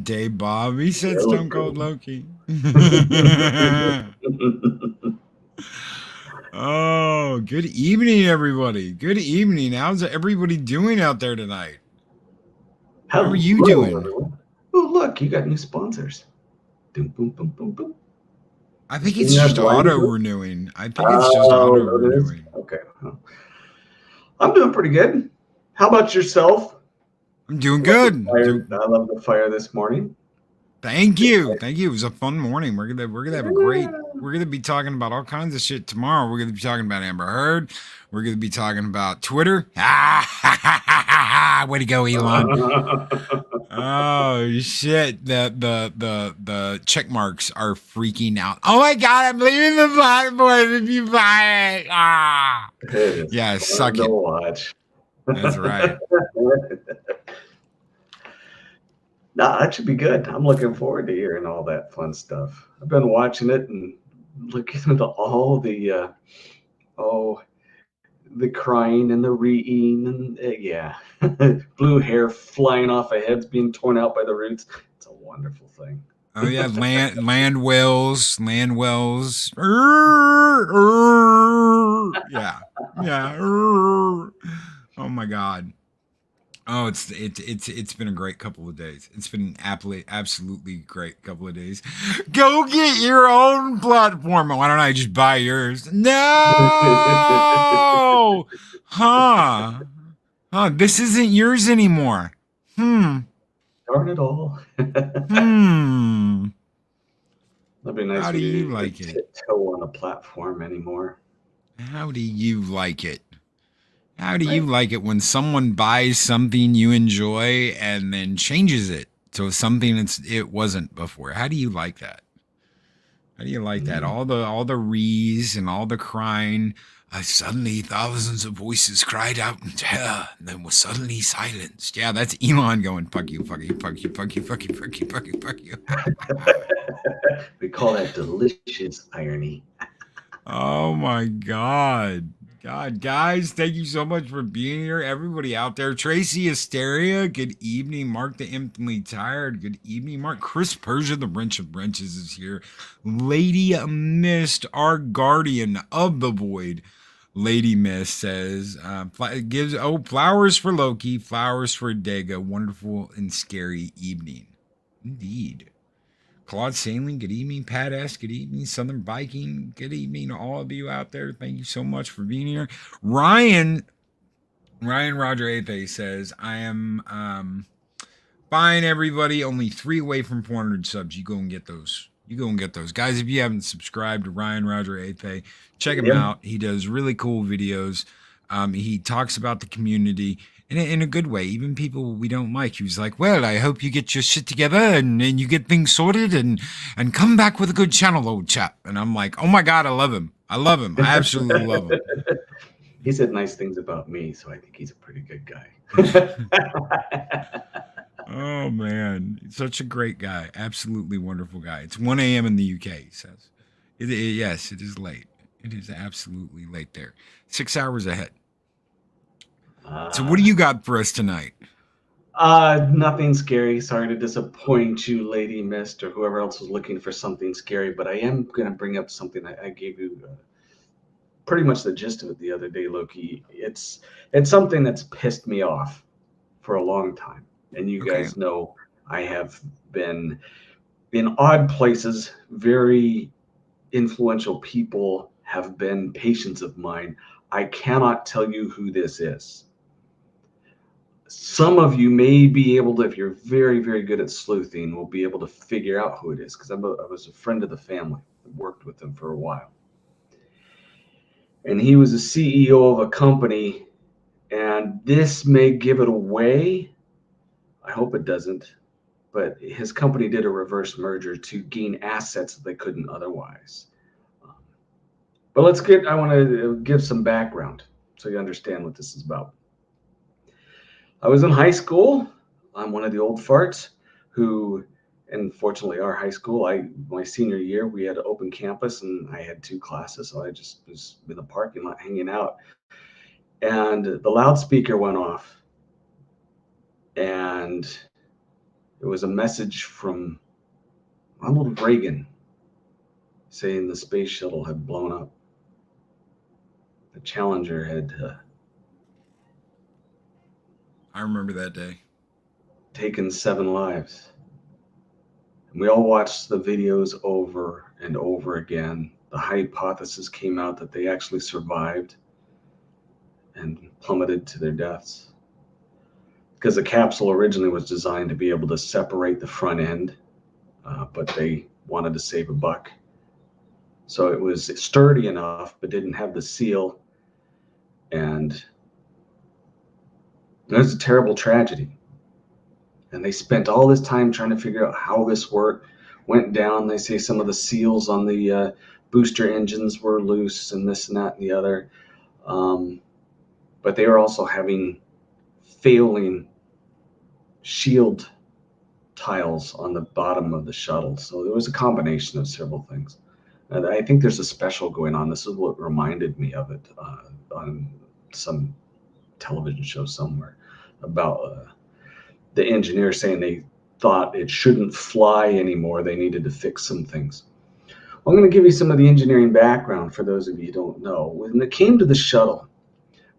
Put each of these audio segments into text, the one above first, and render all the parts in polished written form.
Dave Bob. He said Stone Cold Loki. Oh, good evening, everybody. Good evening. How's everybody doing out there tonight? How are you Hello, doing? everyone. Oh, look, you got new sponsors. Boom, boom, boom, boom, boom. I You think seeing it's that just blind auto to it? renewing. I think it's just auto Oh, it is? renewing. Okay. Well, I'm doing pretty good. How about yourself? I'm doing good. I love the fire this morning. Thank you. Thank you. It was a fun morning. We're gonna have a great we're gonna be talking about all kinds of shit tomorrow. We're gonna be talking about Amber Heard. We're gonna be talking about Twitter. Way to go, Elon. Oh shit. The check marks are freaking out. Oh my god, I'm leaving the platform if you buy it. Ah. It is Yeah, fun suck to it. watch. That's right. Nah, that should be good. I'm looking forward to hearing all that fun stuff. I've been watching it and looking at all the oh the crying and the reeing and yeah, blue hair flying off of heads being torn out by the roots. It's a wonderful thing. Oh yeah, land wells. Yeah, yeah. Oh my god. Oh, it's been a great couple of days. It's been an absolutely great couple of days. Go get your own platform. Why don't I just buy yours? No, huh? Huh? This isn't yours anymore. Hmm. Darn it all. Hmm. That'd be nice How if do you you didn't like it? tiptoe on a platform anymore. How do you like it? How do you Right? like it when someone buys something you enjoy and then changes it to something it wasn't before? How do you like that? How do you like that? Mm. All the rees and all the crying. Suddenly, thousands of voices cried out in terror, and then were suddenly silenced. Yeah, that's Elon going, fuck you, fuck you, fuck you, fuck you, fuck you, fuck you, fuck you, fuck you. We call that delicious irony. Oh my God. God, guys, thank you so much for being here. Everybody out there. Tracy Hysteria, good evening. Mark the Infinitely Tired, good evening. Mark Chris Persia, the Wrench of Wrenches, is here. Lady Mist, our guardian of the void. Lady Mist says, gives, flowers for Loki, flowers for Adega. Wonderful and scary evening. Indeed. Claude Sailing, good evening. Pat S, good evening. Southern Viking, good evening to all of you out there. Thank you so much for being here. Ryan Roger Athe says, I am fine, everybody. Only 3 away from 400 subs. You go and get those. You go and get those. Guys, if you haven't subscribed to Ryan Roger Athe, check him Yep. out. He does really cool videos. He talks about the community in a good way. Even people we don't like. He was like, well, I hope you get your shit together and you get things sorted and come back with a good channel, old chap. And I'm like, oh my God, I love him. I love him. I absolutely love him. He said nice things about me, so I think he's a pretty good guy. Oh man, such a great guy. Absolutely wonderful guy. It's 1 a.m. in the UK, he says. Yes, it is late. It is absolutely late there. 6 hours ahead. So what uh, do you got for us tonight? Nothing scary. Sorry to disappoint you, Lady Mist, or whoever else was looking for something scary, but I am going to bring up something I gave you pretty much the gist of it the other day, Loki. It's something that's pissed me off for a long time, and you Okay. guys know I have been in odd places. Very influential people have been patients of mine. I cannot tell you who this is. Some of you may be able to, if you're very, very good at sleuthing, will be able to figure out who it is because I was a friend of the family. I worked with them for a while. And he was a CEO of a company, and this may give it away. I hope it doesn't. But his company did a reverse merger to gain assets that they couldn't otherwise. Um, But I want to give some background so you understand what this is about. I was in high school. I'm one of the old farts who, and fortunately, our high school, my senior year, we had an open campus and I had 2 classes. So I just was in the parking lot hanging out. And the loudspeaker went off. And It was a message from Ronald Reagan saying the space shuttle had blown up. The Challenger had I remember that day. taken 7 lives. And we all watched the videos over and over again. The hypothesis came out that they actually survived and plummeted to their deaths. Because the capsule originally was designed to be able to separate the front end, but they wanted to save a buck. So it was sturdy enough, but didn't have the seal. And it was a terrible tragedy. And they spent all this time trying to figure out how this worked. Went down. They say some of the seals on the booster engines were loose and this and that and the other. But they were also having failing shield tiles on the bottom of the shuttle. So there was a combination of several things. And I think there's a special going on. This is what reminded me of it on some television show somewhere about the engineer saying they thought it shouldn't fly anymore. They needed to fix some things. Well, I'm going to give you some of the engineering background for those of you who don't know. When it came to the shuttle,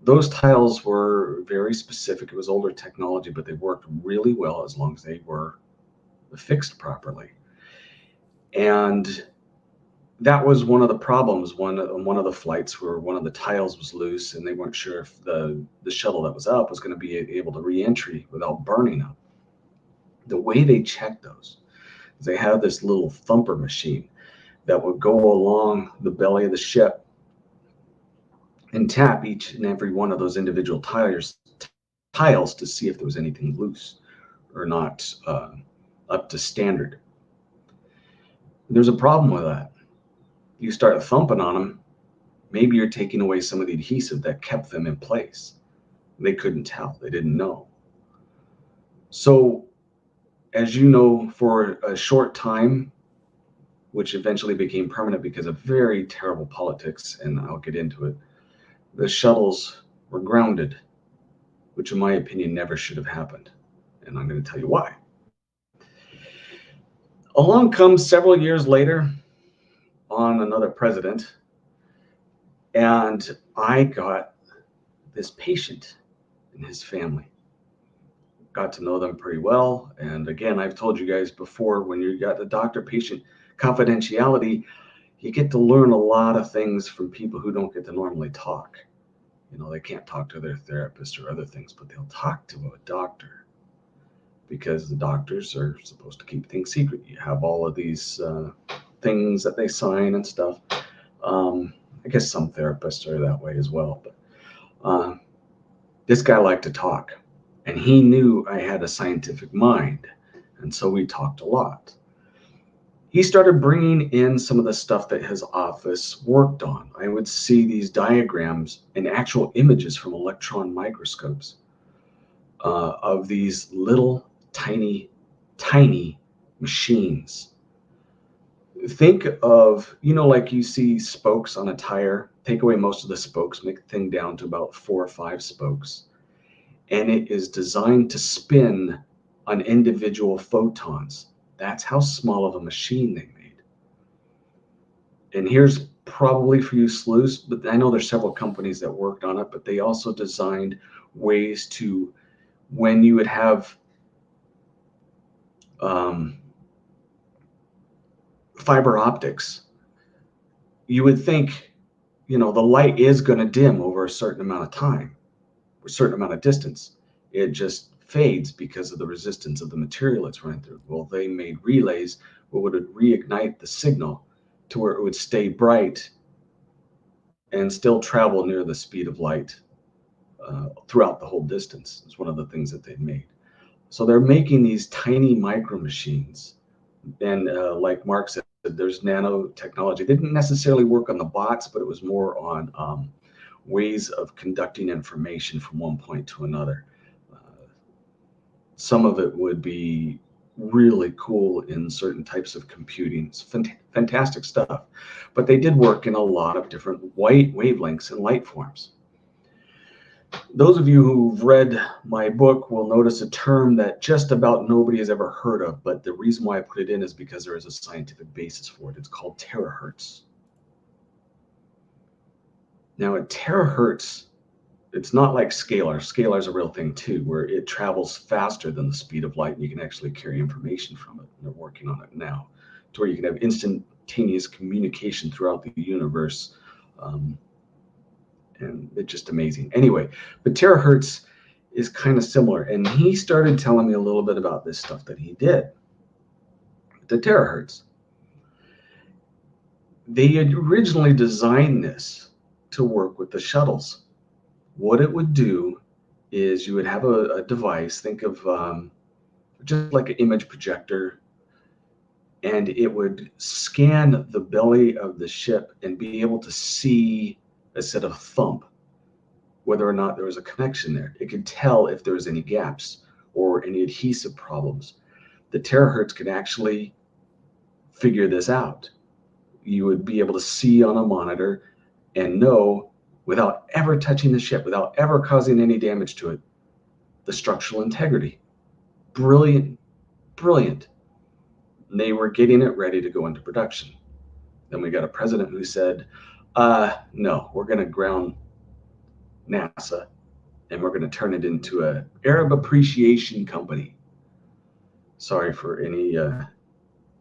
those tiles were very specific. It was older technology, but they worked really well as long as they were fixed properly. And that was one of the problems. One of the flights where one of the tiles was loose, and they weren't sure if the shuttle that was up was going to be able to re-entry without burning up. The way they checked those is they had this little thumper machine that would go along the belly of the ship and tap each and every one of those individual tiles to see if there was anything loose or not up to standard. There's a problem with that. You start thumping on them, maybe you're taking away some of the adhesive that kept them in place. They couldn't tell. They didn't know. So, as you know, for a short time, which eventually became permanent because of very terrible politics, and I'll get into it, the shuttles were grounded, which in my opinion never should have happened. And I'm going to tell you why. Along comes several years later on another president, and I got this patient and his family. Got to know them pretty well. And again, I've told you guys before, when you got the doctor-patient confidentiality, you get to learn a lot of things from people who don't get to normally talk. You know, they can't talk to their therapist or other things, but they'll talk to a doctor because the doctors are supposed to keep things secret. You have all of these things that they sign and stuff. I guess some therapists are that way as well. But this guy liked to talk, and he knew I had a scientific mind, and so we talked a lot. He started bringing in some of the stuff that his office worked on. I would see these diagrams and actual images from electron microscopes of these little tiny machines. Think of, like you see spokes on a tire, take away most of the spokes, make the thing down to about 4 or 5 spokes. And it is designed to spin on individual photons. That's how small of a machine they made. And here's probably for you sleuths, but I know there's several companies that worked on it, but they also designed ways to, when you would have fiber optics, you would think, the light is going to dim over a certain amount of time, a certain amount of distance. It just fades because of the resistance of the material it's running through. Well, they made relays where it would reignite the signal to where it would stay bright and still travel near the speed of light throughout the whole distance. It's one of the things that they've made. So they're making these tiny micro machines. And like Mark said, there's nanotechnology. They didn't necessarily work on the bots, but it was more on ways of conducting information from one point to another. Some of it would be really cool in certain types of computing. It's fantastic stuff. But they did work in a lot of different wavelengths and light forms. Those of you who've read my book will notice a term that just about nobody has ever heard of, but the reason why I put it in is because there is a scientific basis for it. It's called terahertz. Now, a terahertz, it's not like scalar. Scalar is a real thing too, where it travels faster than the speed of light and you can actually carry information from it. And they're working on it now to where you can have instantaneous communication throughout the universe. And it's just amazing. Anyway, but terahertz is kind of similar. And he started telling me a little bit about this stuff that he did. The terahertz. They had originally designed this to work with the shuttles. What it would do is you would have a device, think of just like an image projector, and it would scan the belly of the ship and be able to see a set of thump, whether or not there was a connection there. It could tell if there was any gaps or any adhesive problems. The terahertz could actually figure this out. You would be able to see on a monitor and know without ever touching the ship, without ever causing any damage to it, the structural integrity. Brilliant, brilliant. And they were getting it ready to go into production. Then we got a president who said, no, we're going to ground NASA and we're going to turn it into an Arab appreciation company. Sorry for any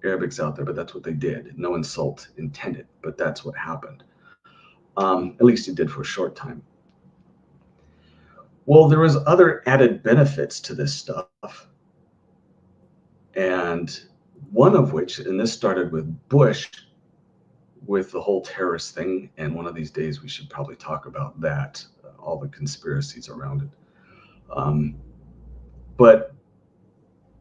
Arabics out there, but that's what they did. No insult intended, but that's what happened. At least it did for a short time. Well, there was other added benefits to this stuff. And one of which, and this started with Bush, with the whole terrorist thing, and one of these days we should probably talk about that, all the conspiracies around it. But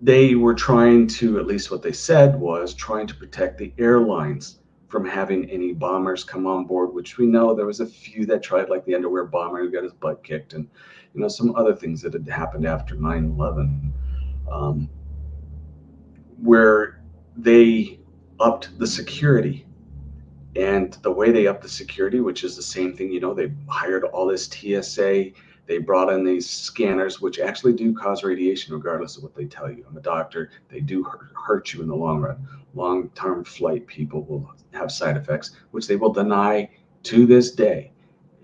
they were trying to, at least what they said was trying to protect the airlines from having any bombers come on board, which we know there was a few that tried, like the underwear bomber who got his butt kicked, and some other things that had happened after 9/11, where they upped the security. And the way they upped the security, which is the same thing, they hired all this TSA, they brought in these scanners, which actually do cause radiation, regardless of what they tell you. I'm a doctor. They do hurt you in the long run. Long-term flight people will have side effects, which they will deny to this day,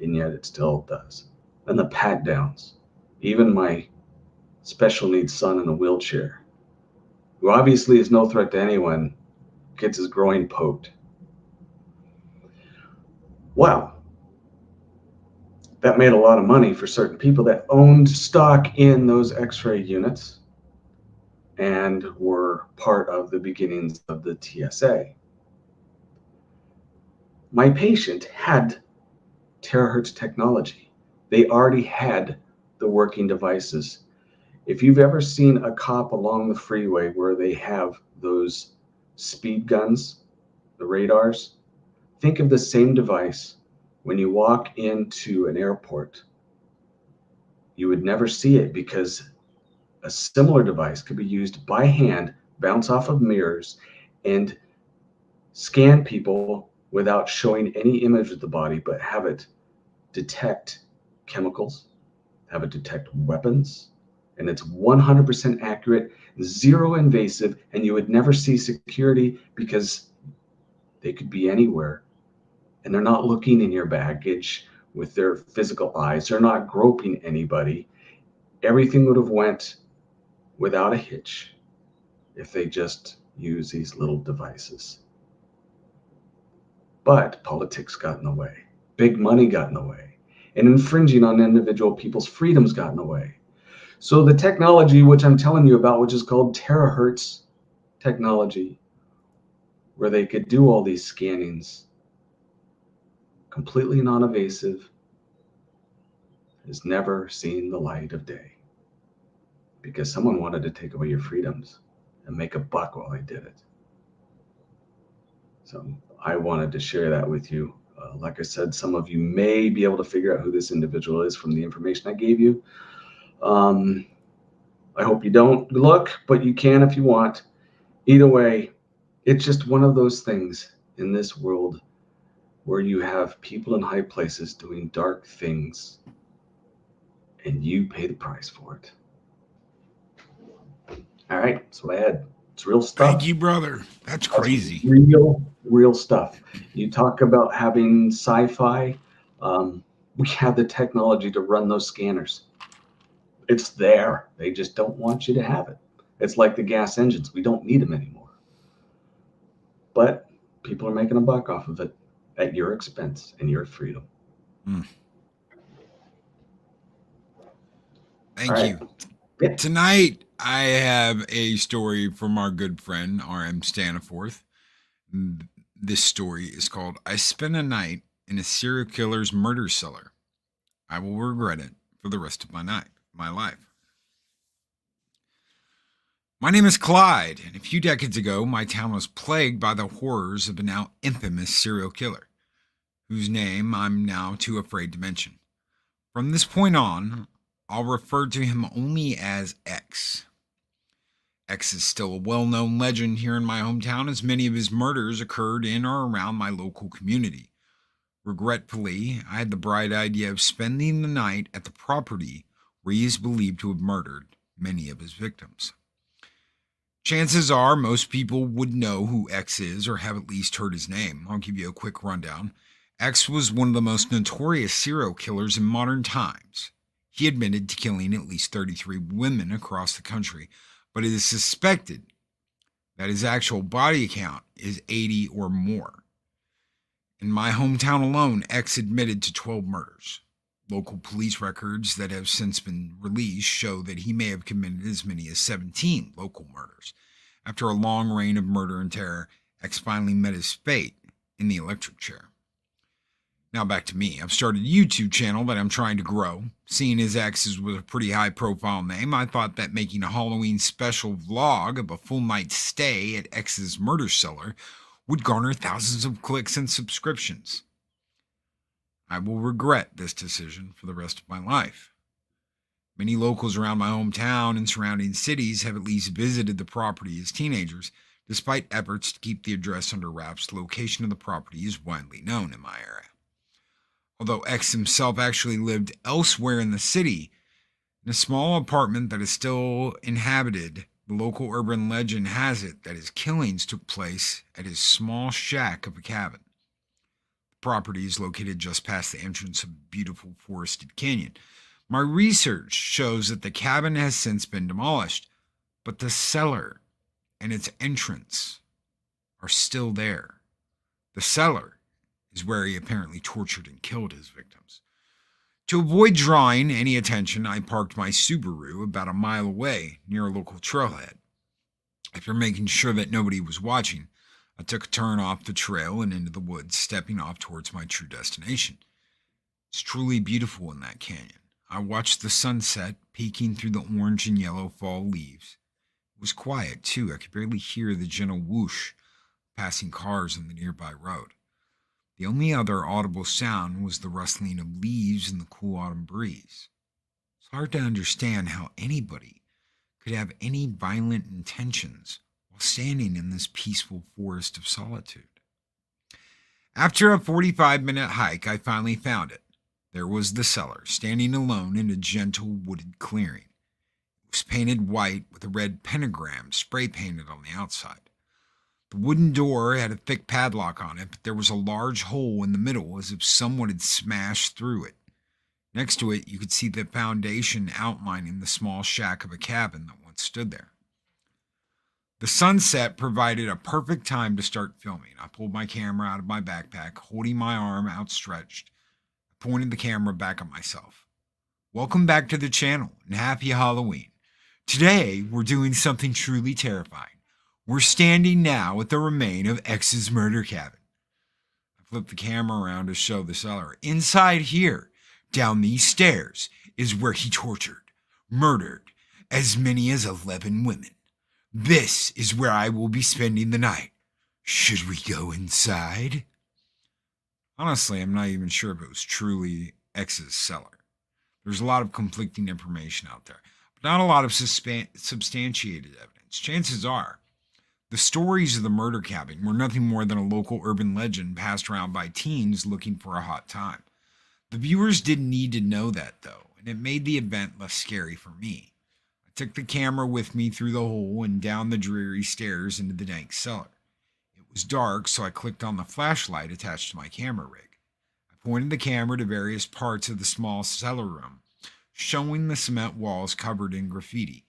and yet it still does. And the pat downs. Even my special needs son in a wheelchair, who obviously is no threat to anyone, gets his groin poked. Wow. That made a lot of money for certain people that owned stock in those X-ray units and were part of the beginnings of the TSA. My patient had terahertz technology. They already had the working devices. If you've ever seen a cop along the freeway where they have those speed guns, the radars, think of the same device when you walk into an airport. You would never see it because a similar device could be used by hand, bounce off of mirrors, and scan people without showing any image of the body, but have it detect chemicals, have it detect weapons, and it's 100% accurate, zero invasive, and you would never see security because they could be anywhere. And they're not looking in your baggage with their physical eyes. They're not groping anybody. Everything would have went without a hitch if they just use these little devices. But politics got in the way. Big money got in the way. And infringing on individual people's freedoms got in the way. So the technology, which I'm telling you about, which is called terahertz technology, where they could do all these scannings completely non-invasive, has never seen the light of day because someone wanted to take away your freedoms and make a buck while they did it. So I wanted to share that with you. Like I said, some of you may be able to figure out who this individual is from the information I gave you. I hope you don't look, but you can if you want. Either way, it's just one of those things in this world where you have people in high places doing dark things and you pay the price for it. All right, that's what I had. It's real Thank stuff. you, brother. That's That's crazy. real stuff. You talk about having sci-fi. Um, we have the technology to run those scanners. It's there. They just don't want you to have it. It's like the gas engines. We don't need them anymore. But people are making a buck off of it at your expense and your freedom. Mm. All Thank right. you. Yeah. Tonight, I have a story from our good friend, R.M. Staniforth. This story is called I Spent a Night in a Serial Killer's Murder Cellar. I will regret it for the rest of my life. My name is Clyde, and a few decades ago, my town was plagued by the horrors of a now infamous serial killer, whose name I'm now too afraid to mention. From this point on, I'll refer to him only as X. X is still a well known legend here in my hometown, as many of his murders occurred in or around my local community. Regretfully, I had the bright idea of spending the night at the property where he is believed to have murdered many of his victims. Chances are most people would know who X is or have at least heard his name. I'll give you a quick rundown. X was one of the most notorious serial killers in modern times. He admitted to killing at least 33 women across the country, but it is suspected that his actual body count is 80 or more. In my hometown alone, X admitted to 12 murders. Local police records that have since been released show that he may have committed as many as 17 local murders. After a long reign of murder and terror, X finally met his fate in the electric chair. Now back to me. I've started a YouTube channel that I'm trying to grow. Seeing as X is with a pretty high profile name, I thought that making a Halloween special vlog of a full night's stay at X's murder cellar would garner thousands of clicks and subscriptions. I will regret this decision for the rest of my life. Many locals around my hometown and surrounding cities have at least visited the property as teenagers. Despite efforts to keep the address under wraps, the location of the property is widely known in my area. Although X himself actually lived elsewhere in the city, in a small apartment that is still inhabited, the local urban legend has it that his killings took place at his small shack of a cabin. The property is located just past the entrance of a beautiful forested canyon. My research shows that the cabin has since been demolished, but the cellar and its entrance are still there. The cellar is where he apparently tortured and killed his victims. To avoid drawing any attention, I parked my Subaru about a mile away near a local trailhead. After making sure that nobody was watching, I took a turn off the trail and into the woods, stepping off towards my true destination. It's truly beautiful in that canyon. I watched the sunset peeking through the orange and yellow fall leaves. It was quiet, too. I could barely hear the gentle whoosh of passing cars on the nearby road. The only other audible sound was the rustling of leaves in the cool autumn breeze. It's hard to understand how anybody could have any violent intentions while standing in this peaceful forest of solitude. After a 45-minute hike, I finally found it. There was the cellar, standing alone in a gentle wooded clearing. It was painted white with a red pentagram spray painted on the outside. The wooden door had a thick padlock on it, but there was a large hole in the middle as if someone had smashed through it. Next to it, you could see the foundation outlining the small shack of a cabin that once stood there. The sunset provided a perfect time to start filming. I pulled my camera out of my backpack, holding my arm outstretched. I pointed the camera back at myself. Welcome back to the channel and happy Halloween. Today, we're doing something truly terrifying. We're standing now at the remain of X's murder cabin. I flipped the camera around to show the cellar. Inside here, down these stairs, is where he tortured, murdered as many as 11 women. This is where I will be spending the night. Should we go inside? Honestly, I'm not even sure if it was truly X's cellar. There's a lot of conflicting information out there, but not a lot of substantiated evidence. Chances are, the stories of the murder cabin were nothing more than a local urban legend passed around by teens looking for a hot time. The viewers didn't need to know that, though. and it made the event less scary for me. I took the camera with me through the hole and down the dreary stairs into the dank cellar. It was dark, so I clicked on the flashlight attached to my camera rig. I pointed the camera to various parts of the small cellar room, showing the cement walls covered in graffiti,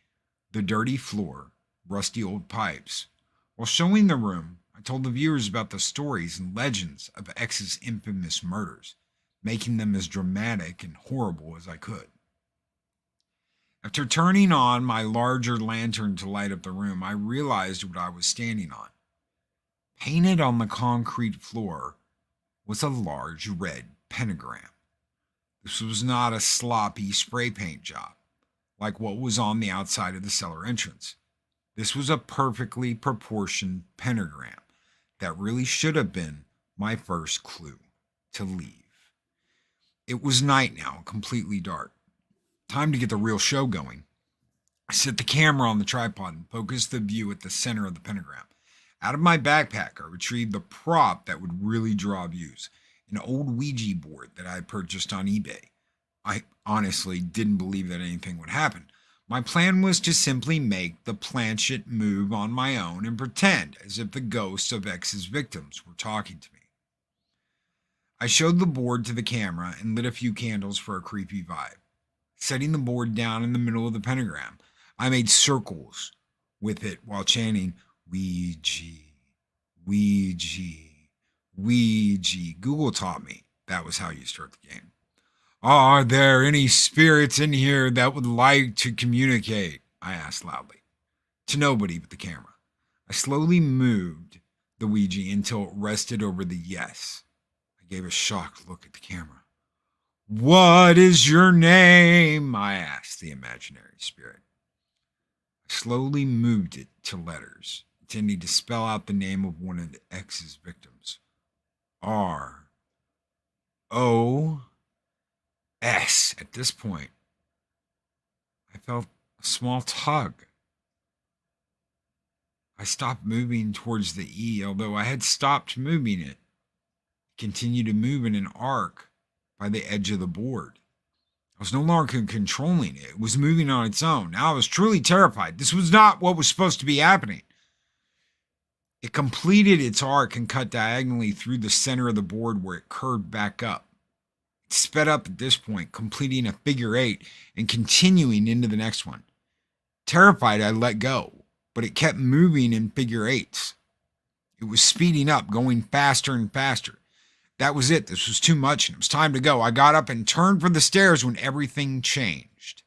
the dirty floor, rusty old pipes. While showing the room, I told the viewers about the stories and legends of X's infamous murders, making them as dramatic and horrible as I could. After turning on my larger lantern to light up the room, I realized what I was standing on. Painted on the concrete floor was a large red pentagram. This was not a sloppy spray paint job, like what was on the outside of the cellar entrance. This was a perfectly proportioned pentagram that really should have been my first clue to leave. It was night now, completely dark. Time to get the real show going. I set the camera on the tripod and focused the view at the center of the pentagram. Out of my backpack, I retrieved the prop that would really draw views, an old Ouija board that I had purchased on eBay. I honestly didn't believe that anything would happen. My plan was to simply make the planchette move on my own and pretend as if the ghosts of X's victims were talking to me. I showed the board to the camera and lit a few candles for a creepy vibe. Setting the board down in the middle of the pentagram, I made circles with it while chanting, Ouija, Ouija, Ouija. Google taught me that was how you start the game. Are there any spirits in here that would like to communicate? I asked loudly. To nobody but the camera. I slowly moved the Ouija until it rested over the yes. I gave a shocked look at the camera. What is your name? I asked the imaginary spirit. I slowly moved it to letters, intending to spell out the name of one of X's victims. R-O-S. At this point, I felt a small tug. I stopped moving towards the E, although I had stopped moving it. It continued to move in an arc by the edge of the board. I was no longer controlling it. It was moving on its own. Now I was truly terrified. This was not what was supposed to be happening. It completed its arc and cut diagonally through the center of the board where it curved back up. It sped up at this point, completing a figure 8 and continuing into the next one. Terrified, I let go, but it kept moving in figure 8s. It was speeding up, going faster and faster. That was it. This was too much, and it was time to go. I got up and turned for the stairs when everything changed.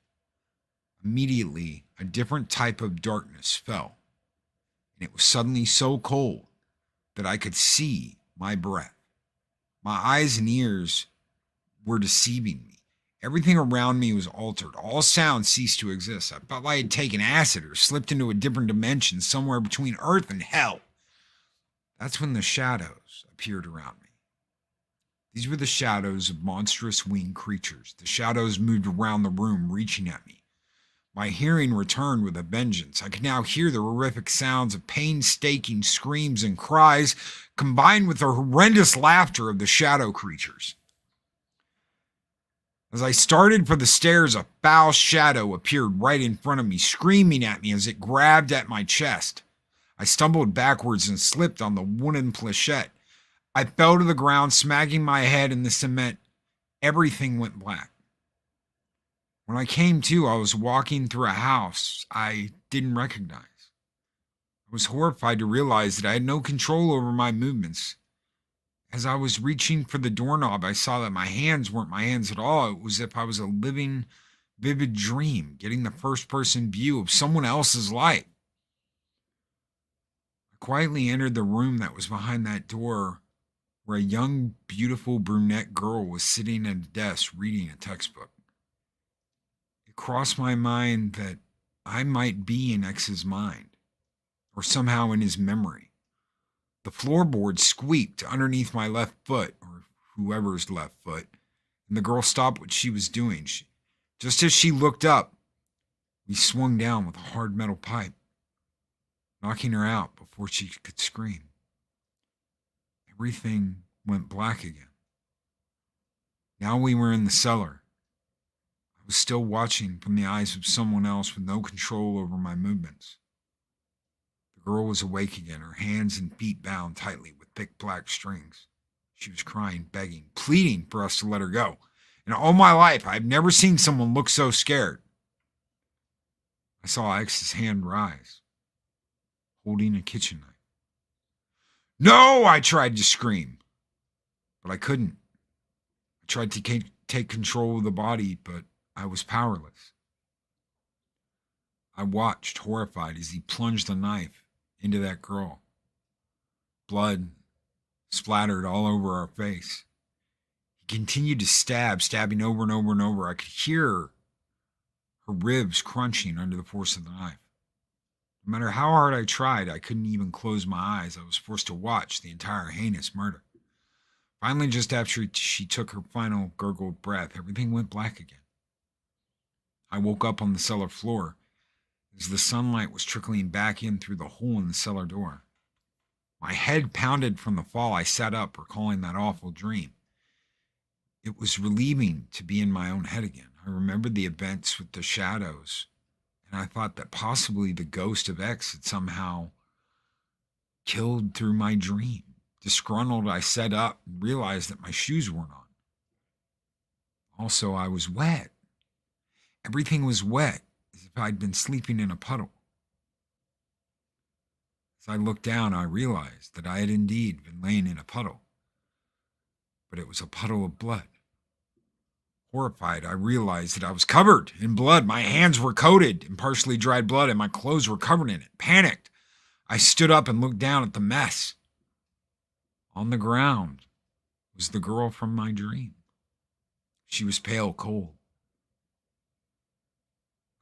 Immediately, a different type of darkness fell, and it was suddenly so cold that I could see my breath. My eyes and ears were deceiving me. Everything around me was altered. All sound ceased to exist. I felt like I had taken acid or slipped into a different dimension somewhere between earth and hell. That's when the shadows appeared around me. These were the shadows of monstrous winged creatures. The shadows moved around the room, reaching at me. My hearing returned with a vengeance. I could now hear the horrific sounds of painstaking screams and cries, combined with the horrendous laughter of the shadow creatures. As I started for the stairs, a foul shadow appeared right in front of me, screaming at me as it grabbed at my chest. I stumbled backwards and slipped on the wooden planchette. I fell to the ground, smacking my head in the cement. Everything went black. When I came to, I was walking through a house I didn't recognize. I was horrified to realize that I had no control over my movements. As I was reaching for the doorknob, I saw that my hands weren't my hands at all. It was as if I was a living, vivid dream, getting the first-person view of someone else's life. I quietly entered the room that was behind that door, where a young, beautiful brunette girl was sitting at a desk reading a textbook. It crossed my mind that I might be in X's mind, or somehow in his memory. The floorboard squeaked underneath my left foot, or whoever's left foot, and the girl stopped what she was doing. Just as she looked up, we swung down with a hard metal pipe, knocking her out before she could scream. Everything went black again. Now we were in the cellar. I was still watching from the eyes of someone else with no control over my movements. The girl was awake again, her hands and feet bound tightly with thick black strings. She was crying, begging, pleading for us to let her go. In all my life, I've never seen someone look so scared. I saw X's hand rise, holding a kitchen knife. No, I tried to scream, but I couldn't. I tried to take control of the body, but I was powerless. I watched, horrified, as he plunged the knife into that girl. Blood splattered all over our face. He continued to stab, stabbing over and over and over. I could hear her ribs crunching under the force of the knife. No matter how hard I tried, I couldn't even close my eyes. I was forced to watch the entire heinous murder. Finally, just after she took her final gurgled breath, everything went black again. I woke up on the cellar floor as the sunlight was trickling back in through the hole in the cellar door. My head pounded from the fall. I sat up, recalling that awful dream. It was relieving to be in my own head again. I remembered the events with the shadows, and I thought that possibly the ghost of X had somehow killed through my dream. Disgruntled, I sat up and realized that my shoes weren't on. Also, I was wet. Everything was wet, as if I'd been sleeping in a puddle. As I looked down, I realized that I had indeed been laying in a puddle, but it was a puddle of blood. Horrified, I realized that I was covered in blood. My hands were coated in partially dried blood, and my clothes were covered in it. Panicked, I stood up and looked down at the mess. On the ground was the girl from my dream. She was pale, cold.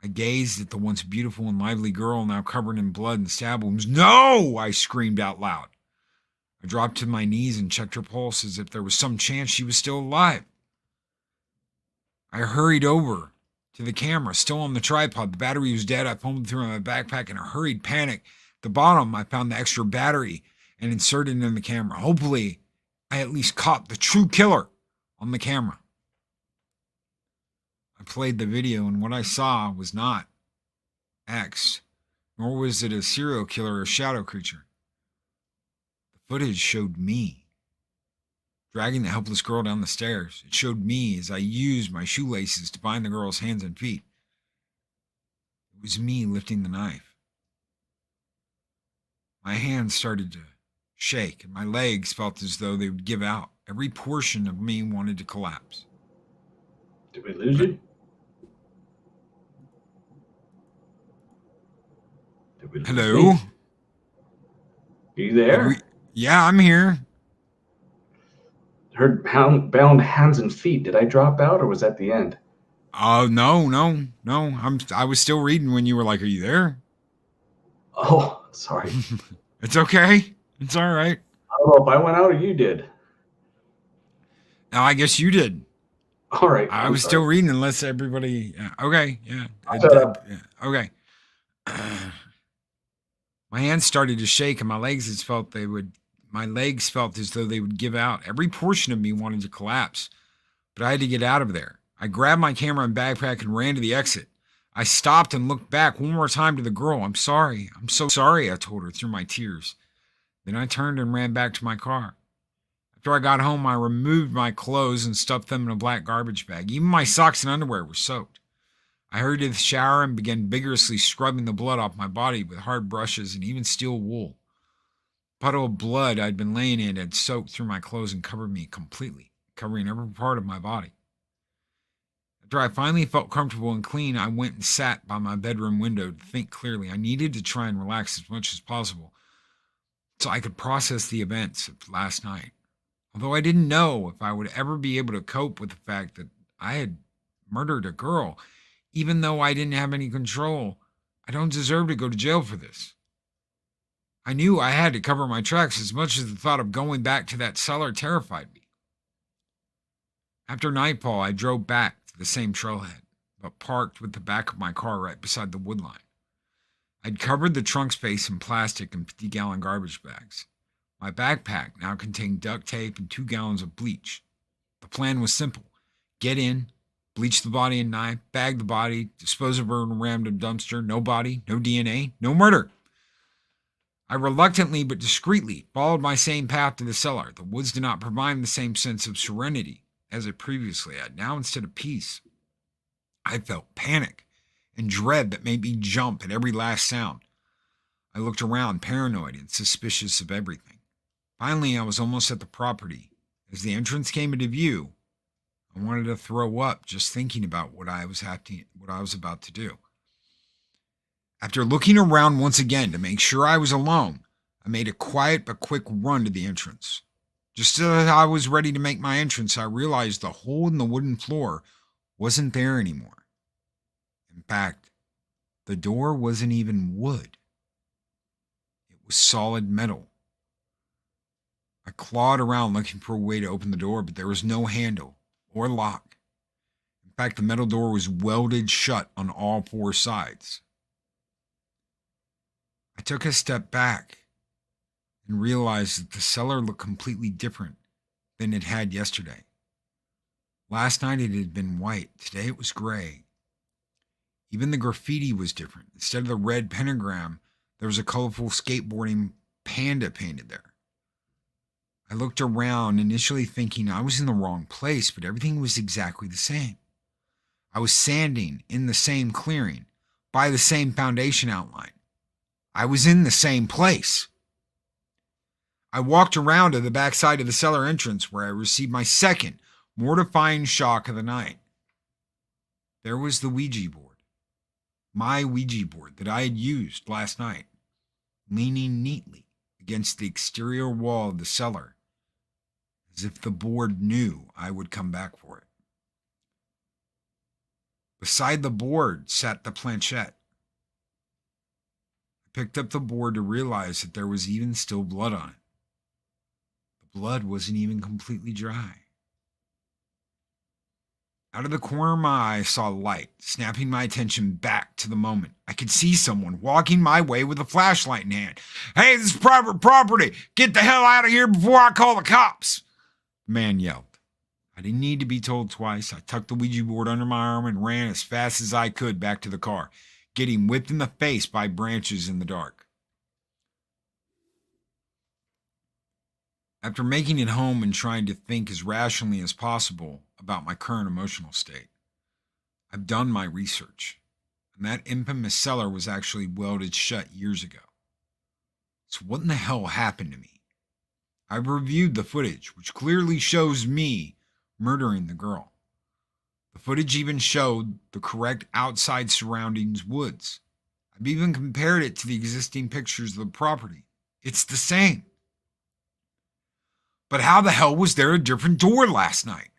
I gazed at the once beautiful and lively girl, now covered in blood and stab wounds. No! I screamed out loud. I dropped to my knees and checked her pulse as if there was some chance she was still alive. I hurried over to the camera, still on the tripod. The battery was dead. I fumbled through my backpack in a hurried panic. At the bottom, I found the extra battery and inserted it in the camera. Hopefully, I at least caught the true killer on the camera. I played the video, and what I saw was not X, nor was it a serial killer or shadow creature. The footage showed me dragging the helpless girl down the stairs. It showed me as I used my shoelaces to bind the girl's hands and feet. It was me lifting the knife. My hands started to shake, and my legs felt as though they would give out. Every portion of me wanted to collapse. Did we lose you? Did we lose Hello? me? Are you there? Yeah, I'm here. Heard bound hands and feet. Did I drop out, or was that the end? No. I was still reading when you were like, "Are you there?" Oh, sorry. It's okay. It's all right. I don't know if I went out or you did. Now, I guess you did. All right. I was still reading unless everybody. Okay. Yeah. Shut up. Okay. My hands started to shake, and my legs felt as though they would give out. Every portion of me wanted to collapse, but I had to get out of there. I grabbed my camera and backpack and ran to the exit. I stopped and looked back one more time to the girl. "I'm sorry. I'm so sorry," I told her through my tears. Then I turned and ran back to my car. After I got home, I removed my clothes and stuffed them in a black garbage bag. Even my socks and underwear were soaked. I hurried to the shower and began vigorously scrubbing the blood off my body with hard brushes and even steel wool. The puddle of blood I'd been laying in had soaked through my clothes and covered me completely, covering every part of my body. After I finally felt comfortable and clean, I went and sat by my bedroom window to think clearly. I needed to try and relax as much as possible so I could process the events of last night. Although I didn't know if I would ever be able to cope with the fact that I had murdered a girl, even though I didn't have any control, I don't deserve to go to jail for this. I knew I had to cover my tracks as much as the thought of going back to that cellar terrified me. After nightfall, I drove back to the same trailhead, but parked with the back of my car right beside the wood line. I'd covered the trunk space in plastic and 50-gallon garbage bags. My backpack now contained duct tape and 2 gallons of bleach. The plan was simple: get in, Bleach the body in knife, bag the body, dispose of her in a random dumpster. No body, no DNA, no murder. I reluctantly but discreetly followed my same path to the cellar. The woods did not provide the same sense of serenity as it previously had. Now, instead of peace, I felt panic and dread that made me jump at every last sound. I looked around, paranoid and suspicious of everything. Finally, I was almost at the property. As the entrance came into view, I wanted to throw up just thinking about what I was about to do. After looking around once again to make sure I was alone, I made a quiet but quick run to the entrance. Just as I was ready to make my entrance, I realized the hole in the wooden floor wasn't there anymore. In fact, the door wasn't even wood. It was solid metal. I clawed around looking for a way to open the door, but there was no handle or lock. In fact, the metal door was welded shut on all four sides. I took a step back and realized that the cellar looked completely different than it had yesterday. Last night it had been white. Today it was gray. Even the graffiti was different. Instead of the red pentagram, there was a colorful skateboarding panda painted there. I looked around, initially thinking I was in the wrong place, but everything was exactly the same. I was standing in the same clearing, by the same foundation outline. I was in the same place. I walked around to the back side of the cellar entrance where I received my second mortifying shock of the night. There was the Ouija board, my Ouija board that I had used last night, leaning neatly against the exterior wall of the cellar, as if the board knew I would come back for it. Beside the board sat the planchette. I picked up the board to realize that there was even still blood on it. The blood wasn't even completely dry. Out of the corner of my eye, I saw light, snapping my attention back to the moment. I could see someone walking my way with a flashlight in hand. "Hey, this is private property! Get the hell out of here before I call the cops!" The man yelled. I didn't need to be told twice. I tucked the Ouija board under my arm and ran as fast as I could back to the car, getting whipped in the face by branches in the dark. After making it home and trying to think as rationally as possible about my current emotional state, I've done my research, and that infamous cellar was actually welded shut years ago. So what in the hell happened to me? I've reviewed the footage, which clearly shows me murdering the girl. The footage even showed the correct outside surroundings woods. I've even compared it to the existing pictures of the property. It's the same. But how the hell was there a different door last night?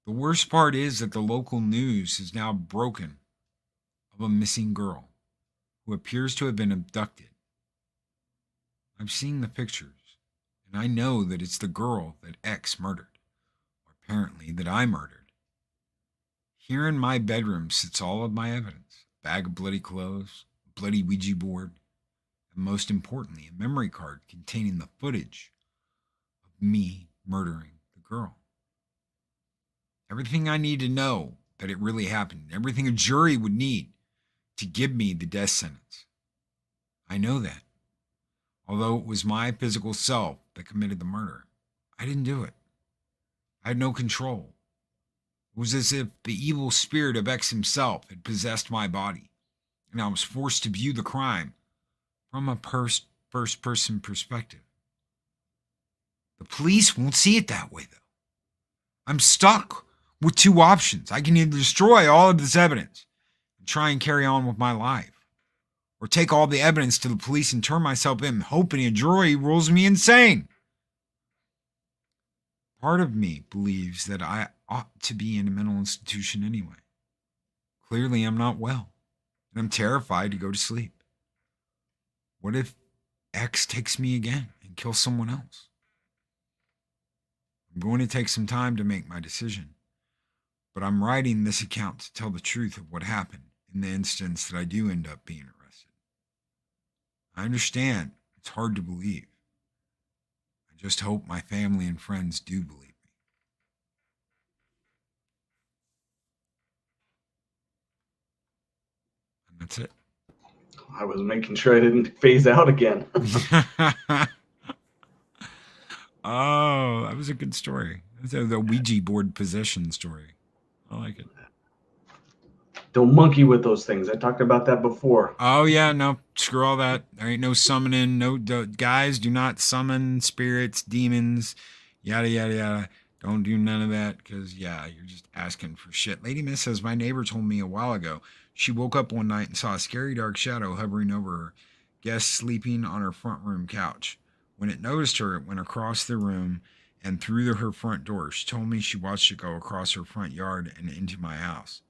The worst part is that the local news is now broken of a missing girl who appears to have been abducted. I've seen the pictures, and I know that it's the girl that X murdered, or apparently that I murdered. Here in my bedroom sits all of my evidence: a bag of bloody clothes, a bloody Ouija board, and most importantly, a memory card containing the footage of me murdering the girl. Everything I need to know that it really happened, everything a jury would need to give me the death sentence. I know that. Although it was my physical self that committed the murder, I didn't do it. I had no control. It was as if the evil spirit of X himself had possessed my body, and I was forced to view the crime from a first-person perspective. The police won't see it that way, though. I'm stuck with two options. I can either destroy all of this evidence and try and carry on with my life, or take all the evidence to the police and turn myself in, hoping a jury rules me insane. Part of me believes that I ought to be in a mental institution anyway. Clearly, I'm not well, and I'm terrified to go to sleep. What if X takes me again and kills someone else? I'm going to take some time to make my decision, but I'm writing this account to tell the truth of what happened in the instance that I do end up being arrested. I understand it's hard to believe. I just hope my family and friends do believe me. That's it. I was making sure I didn't phase out again. Oh, that was a good story. That's the Ouija board possession story. I like it. Don't monkey with those things. I talked about that before. Oh yeah, no, screw all that. There ain't no summoning. No, guys, do not summon spirits, demons, yada yada yada. Don't do none of that because yeah, you're just asking for shit. Lady Miss says my neighbor told me a while ago she woke up one night and saw a scary dark shadow hovering over her, guest sleeping on her front room couch. When it noticed her, it went across the room and through her front door. She told me she watched it go across her front yard and into my house.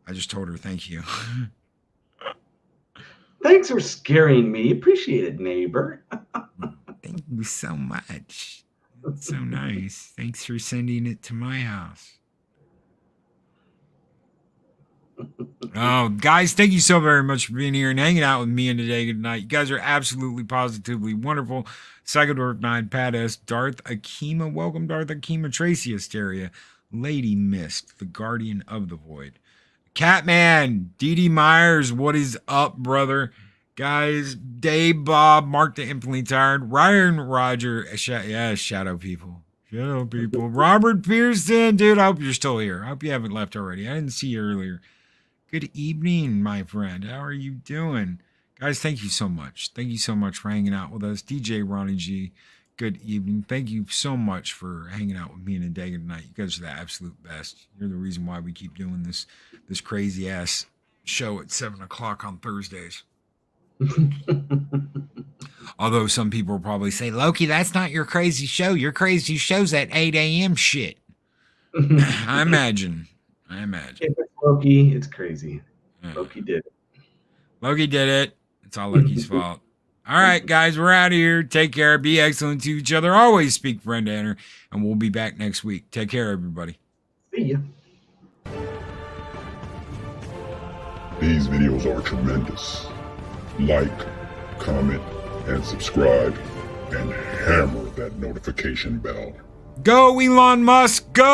I just told her thank you. Thanks for scaring me. Appreciate it, neighbor. Thank you so much. That's so nice. Thanks for sending it to my house. Oh, guys, thank you so very much for being here and hanging out with me and Adega tonight. You guys are absolutely positively wonderful. Psychodorf 9, Pat S, Darth Akima, welcome Darth Akima, Tracy Hysteria, Lady Mist, the Guardian of the Void, Catman, Dee Myers, what is up, brother? Guys, Dave, Bob, Mark the Infinitely Tired, Ryan Roger, Shadow People. Shadow People. Robert Pearson, dude, I hope you're still here. I hope you haven't left already. I didn't see you earlier. Good evening, my friend. How are you doing? Guys, thank you so much. Thank you so much for hanging out with us. DJ Ronnie G, good evening. Thank you so much for hanging out with me and Adega tonight. You guys are the absolute best. You're the reason why we keep doing this crazy ass show at 7 o'clock on Thursdays. Although some people will probably say, Loki, that's not your crazy show. Your crazy show's at 8 a.m. shit. I imagine. If it's Loki, it's crazy. Loki did it. Loki did it. It's all Loki's fault. All right, guys, we're out of here. Take care. Be excellent to each other. Always speak friend to enter. And we'll be back next week. Take care, everybody. See ya. These videos are tremendous. Like, comment, and subscribe, and hammer that notification bell. Go, Elon Musk. Go.